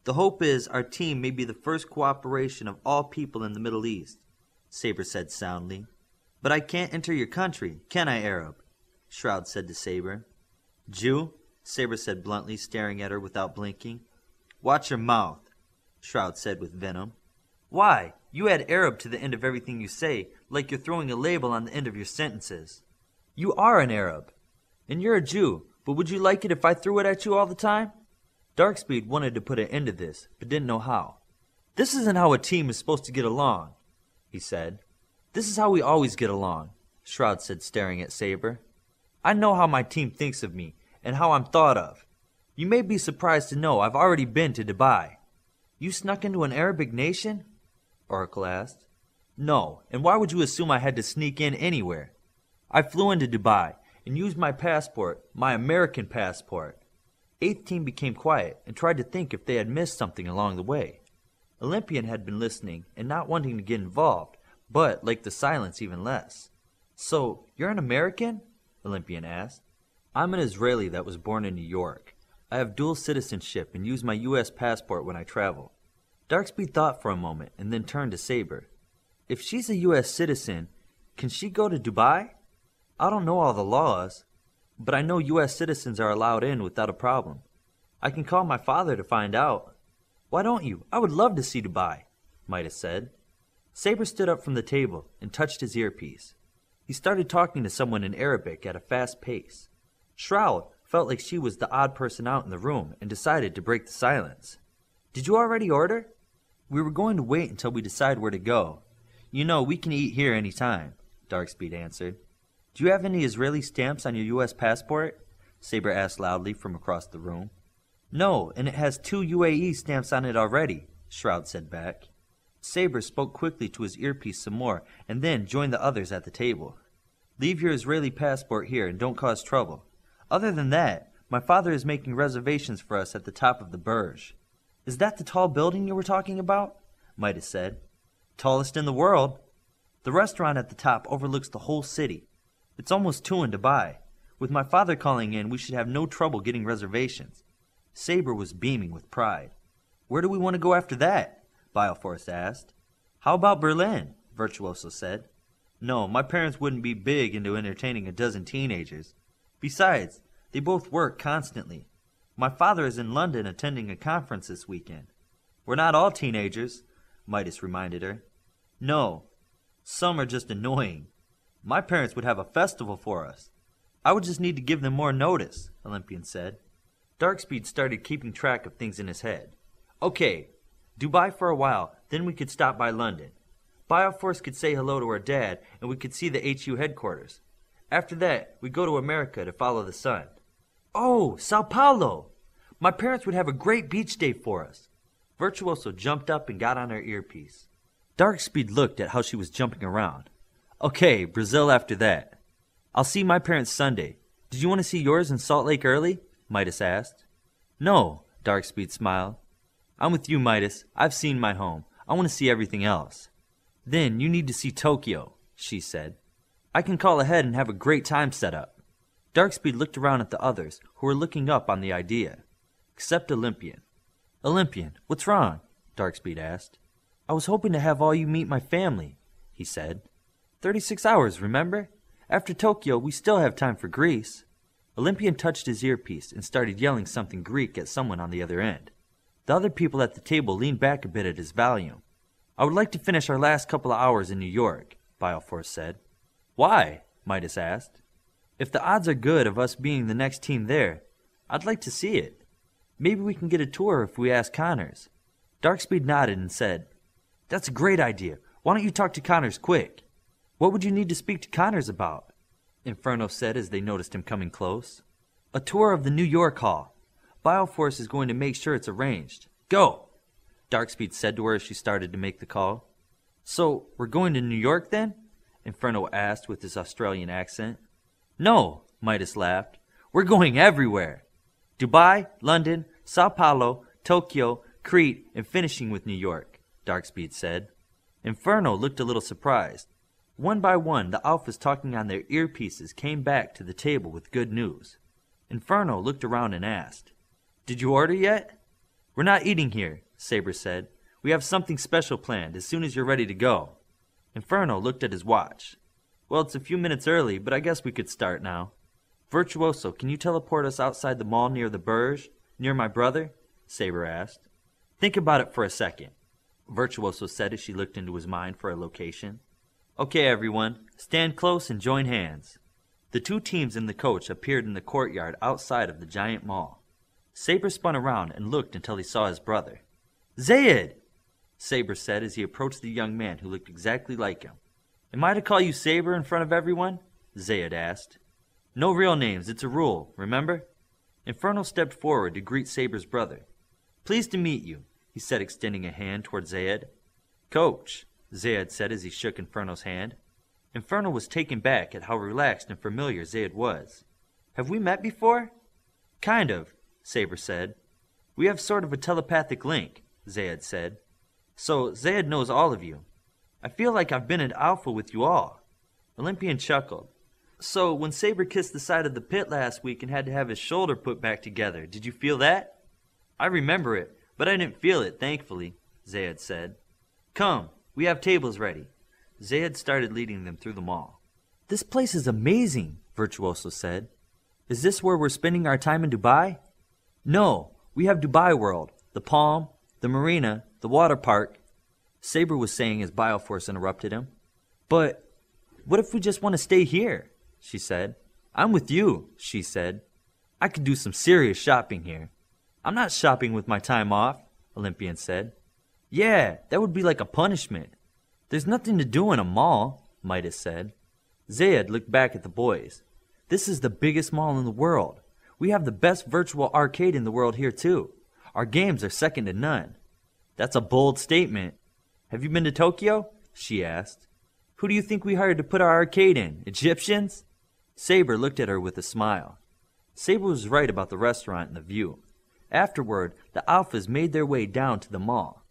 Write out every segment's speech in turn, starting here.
The hope is our team may be the first cooperation of all people in the Middle East, Saber said soundly. But I can't enter your country, can I, Arab? Shroud said to Saber. Jew, Saber said bluntly, staring at her without blinking. Watch your mouth, Shroud said with venom. Why? You add Arab to the end of everything you say, like you're throwing a label on the end of your sentences. You are an Arab, and you're a Jew, but would you like it if I threw it at you all the time? Darkspeed wanted to put an end to this, but didn't know how. This isn't how a team is supposed to get along, he said. This is how we always get along, Shroud said, staring at Saber. I know how my team thinks of me, and how I'm thought of. You may be surprised to know I've already been to Dubai. You snuck into an Arabic nation? Oracle asked. No, and why would you assume I had to sneak in anywhere? I flew into Dubai and used my passport, my American passport. 8th team became quiet and tried to think if they had missed something along the way. Olympian had been listening and not wanting to get involved, but liked the silence even less. So, you're an American? Olympian asked. I'm an Israeli that was born in New York. I have dual citizenship and use my U.S. passport when I travel. Darkspeed thought for a moment and then turned to Saber. If she's a U.S. citizen, can she go to Dubai? I don't know all the laws, but I know U.S. citizens are allowed in without a problem. I can call my father to find out. Why don't you? I would love to see Dubai, Midas said. Saber stood up from the table and touched his earpiece. He started talking to someone in Arabic at a fast pace. Shroud felt like she was the odd person out in the room and decided to break the silence. Did you already order? We were going to wait until we decide where to go. You know, we can eat here any time, Darkspeed answered. Do you have any Israeli stamps on your U.S. passport? Saber asked loudly from across the room. No, and it has 2 UAE stamps on it already, Shroud said back. Saber spoke quickly to his earpiece some more and then joined the others at the table. Leave your Israeli passport here and don't cause trouble. Other than that, my father is making reservations for us at the top of the Burj. Is that the tall building you were talking about? Midas said. Tallest in the world. The restaurant at the top overlooks the whole city. It's almost 2 in Dubai. With my father calling in, we should have no trouble getting reservations. Saber was beaming with pride. Where do we want to go after that? Bioforce asked. How about Berlin? Virtuoso said. No, my parents wouldn't be big into entertaining a dozen teenagers. Besides, they both work constantly. My father is in London attending a conference this weekend. We're not all teenagers, Midas reminded her. No, some are just annoying. My parents would have a festival for us. I would just need to give them more notice, Olympian said. Darkspeed started keeping track of things in his head. Okay, Dubai for a while, then we could stop by London. Bioforce could say hello to her dad, and we could see the HU headquarters. After that, we'd go to America to follow the sun. Oh, Sao Paulo! My parents would have a great beach day for us. Virtuoso jumped up and got on her earpiece. Darkspeed looked at how she was jumping around. Okay, Brazil after that. I'll see my parents Sunday. Did you want to see yours in Salt Lake early? Midas asked. No, Darkspeed smiled. I'm with you, Midas. I've seen my home. I want to see everything else. Then you need to see Tokyo, she said. I can call ahead and have a great time set up. Darkspeed looked around at the others, who were looking up on the idea. Except Olympian. Olympian, what's wrong? Darkspeed asked. I was hoping to have all you meet my family, he said. 36 hours, remember? After Tokyo, we still have time for Greece. Olympian touched his earpiece and started yelling something Greek at someone on the other end. The other people at the table leaned back a bit at his volume. I would like to finish our last couple of hours in New York, Bioforce said. Why? Midas asked. If the odds are good of us being the next team there, I'd like to see it. Maybe we can get a tour if we ask Connors. Darkspeed nodded and said, That's a great idea. Why don't you talk to Connors quick? What would you need to speak to Connors about? Inferno said as they noticed him coming close. A tour of the New York Hall. Bioforce is going to make sure it's arranged. Go! Darkspeed said to her as she started to make the call. So, we're going to New York then? Inferno asked with his Australian accent. No, Midas laughed. We're going everywhere. Dubai, London, Sao Paulo, Tokyo, Crete, and finishing with New York, Darkspeed said. Inferno looked a little surprised. One by one, the alphas talking on their earpieces came back to the table with good news. Inferno looked around and asked, Did you order yet? We're not eating here, Saber said. We have something special planned as soon as you're ready to go. Inferno looked at his watch. Well, it's a few minutes early, but I guess we could start now. Virtuoso, can you teleport us outside the mall near the Burj, near my brother? Saber asked. Think about it for a second, Virtuoso said as she looked into his mind for a location. Okay, everyone, stand close and join hands. The two teams in the coach appeared in the courtyard outside of the giant mall. Saber spun around and looked until he saw his brother. Zayed! Saber said as he approached the young man who looked exactly like him. Am I to call you Saber in front of everyone? Zayed asked. No real names, it's a rule, remember? Inferno stepped forward to greet Saber's brother. Pleased to meet you, he said, extending a hand toward Zayed. Coach, Zayed said as he shook Inferno's hand. Inferno was taken back at how relaxed and familiar Zayed was. Have we met before? Kind of, Saber said. We have sort of a telepathic link, Zayed said. So Zayed knows all of you. I feel like I've been at Alpha with you all. Olympian chuckled. So when Saber kissed the side of the pit last week and had to have his shoulder put back together, did you feel that? I remember it, but I didn't feel it, thankfully, Zayed said. Come, we have tables ready. Zayed started leading them through the mall. This place is amazing, Virtuoso said. Is this where we're spending our time in Dubai? No, we have Dubai World, the Palm, the Marina, the water park, Saber was saying as Bioforce interrupted him. But what if we just want to stay here? She said. I'm with you, she said. I could do some serious shopping here. I'm not shopping with my time off, Olympian said. Yeah, that would be like a punishment. There's nothing to do in a mall, Midas said. Zayed looked back at the boys. This is the biggest mall in the world. We have the best virtual arcade in the world here too. Our games are second to none. That's a bold statement. Have you been to Tokyo? She asked. Who do you think we hired to put our arcade in? Egyptians? Saber looked at her with a smile. Saber was right about the restaurant and the view. Afterward, the Alphas made their way down to the mall.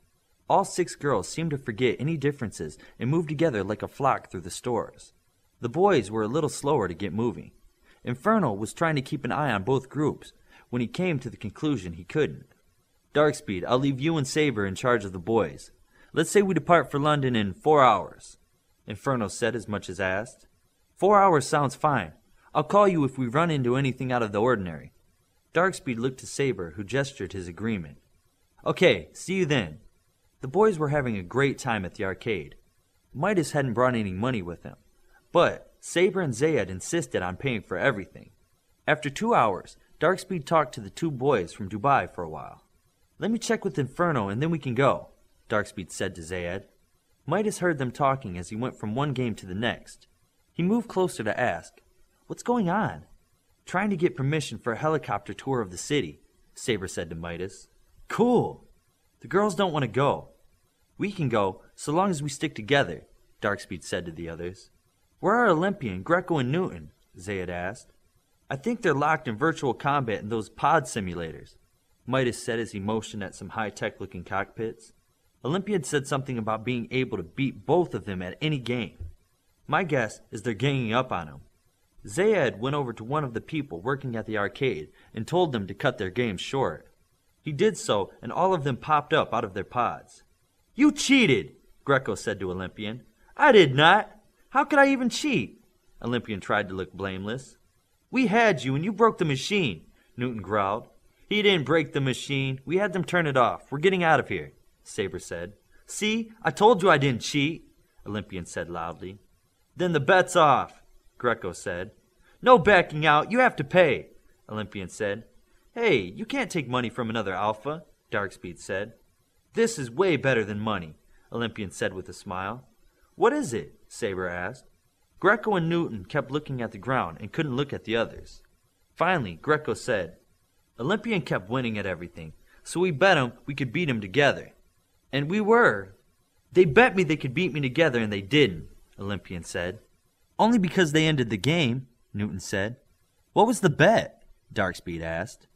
All 6 girls seemed to forget any differences and moved together like a flock through the stores. The boys were a little slower to get moving. Inferno was trying to keep an eye on both groups when he came to the conclusion he couldn't. Darkspeed, I'll leave you and Saber in charge of the boys. Let's say we depart for London in 4 hours. Inferno said as much as asked. 4 hours sounds fine. I'll call you if we run into anything out of the ordinary. Darkspeed looked to Saber, who gestured his agreement. Okay, see you then. The boys were having a great time at the arcade. Midas hadn't brought any money with him, but Saber and Zayed insisted on paying for everything. After 2 hours, Darkspeed talked to the 2 boys from Dubai for a while. Let me check with Inferno and then we can go, Darkspeed said to Zayed. Midas heard them talking as he went from one game to the next. He moved closer to ask, What's going on? Trying to get permission for a helicopter tour of the city, Saber said to Midas. Cool. The girls don't want to go. We can go, so long as we stick together, Darkspeed said to the others. Where are Olympian, Greco, and Newton? Zayed asked. I think they're locked in virtual combat in those pod simulators, Midas said as he motioned at some high-tech looking cockpits. Olympian said something about being able to beat both of them at any game. My guess is they're ganging up on him. Zayed went over to one of the people working at the arcade and told them to cut their game short. He did so, and all of them popped up out of their pods. You cheated, Greco said to Olympian. I did not. How could I even cheat? Olympian tried to look blameless. We had you, and you broke the machine, Newton growled. He didn't break the machine. We had them turn it off. We're getting out of here, Saber said. See, I told you I didn't cheat, Olympian said loudly. Then the bet's off, Greco said. No backing out. You have to pay, Olympian said. Hey, you can't take money from another Alpha, Darkspeed said. This is way better than money, Olympian said with a smile. What is it? Saber asked. Greco and Newton kept looking at the ground and couldn't look at the others. Finally, Greco said, Olympian kept winning at everything, so we bet him we could beat him together. And we were. They bet me they could beat me together and they didn't, Olympian said. Only because they ended the game, Newton said. What was the bet? Darkspeed asked.